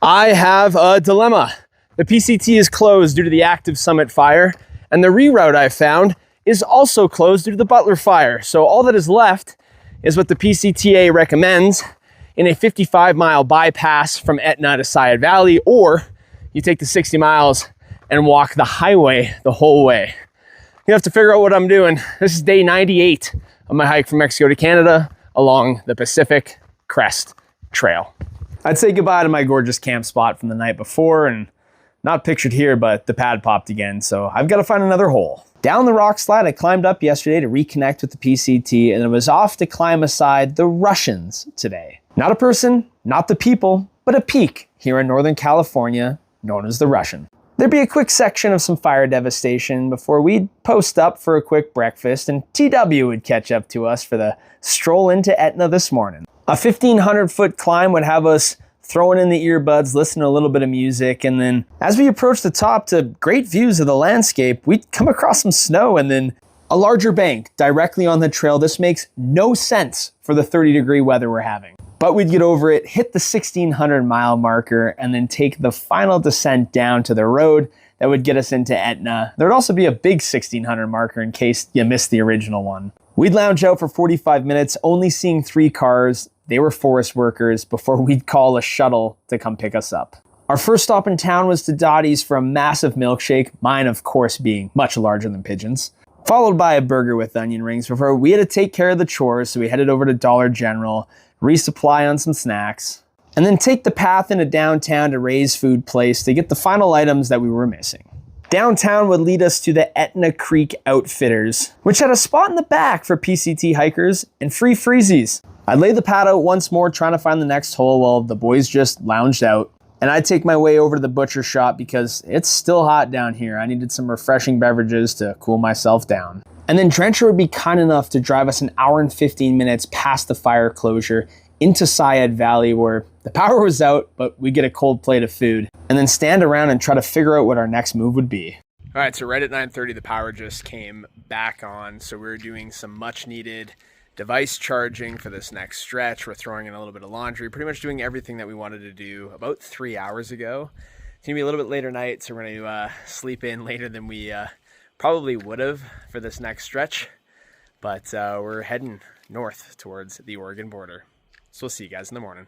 I have a dilemma. The PCT is closed due to the active Summit fire, and the reroute I found is also closed due to the Butler fire. So all that is left is what the PCTA recommends in a 55-mile bypass from Etna to Sayad Valley, or you take the 60 miles and walk the highway the whole way. You have to figure out what I'm doing. This is day 98 of my hike from Mexico to Canada along the Pacific Crest Trail. I'd say goodbye to my gorgeous camp spot from the night before, and not pictured here, but the pad popped again, so I've got to find another hole. Down the rock slide I climbed up yesterday to reconnect with the PCT, and I was off to climb aside the Russians today. Not a person, not the people, but a peak here in Northern California known as the Russian. There'd be a quick section of some fire devastation before we'd post up for a quick breakfast, and TW would catch up to us for the stroll into Etna this morning. A 1,500-foot climb would have us throwing in the earbuds, listening to a little bit of music, and then as we approached the top to great views of the landscape, we'd come across some snow and then a larger bank directly on the trail. This makes no sense for the 30-degree weather we're having. But we'd get over it, hit the 1,600-mile marker, and then take the final descent down to the road that would get us into Etna. There would also be a big 1,600 marker in case you missed the original one. We'd lounge out for 45 minutes, only seeing 3 cars. They were forest workers before we'd call a shuttle to come pick us up. Our first stop in town was to Dottie's for a massive milkshake, mine of course being much larger than Pigeon's, followed by a burger with onion rings before we had to take care of the chores, so we headed over to Dollar General, resupply on some snacks, and then take the path into downtown to Ray's Food Place to get the final items that we were missing. Downtown would lead us to the Etna Creek Outfitters, which had a spot in the back for PCT hikers and free freezies. I'd lay the pad out once more trying to find the next hole while the boys just lounged out. And I'd take my way over to the butcher shop because it's still hot down here. I needed some refreshing beverages to cool myself down. And then Drencher would be kind enough to drive us an hour and 15 minutes past the fire closure into Sayad Valley, where the power was out, but we get a cold plate of food, and then stand around and try to figure out what our next move would be. All right, so right at 9:30, the power just came back on. So we're doing some much needed device charging for this next stretch. We're throwing in a little bit of laundry, pretty much doing everything that we wanted to do about 3 hours ago. It's gonna be a little bit later night, so we're gonna sleep in later than we probably would have for this next stretch. But we're heading north towards the Oregon border. So we'll see you guys in the morning.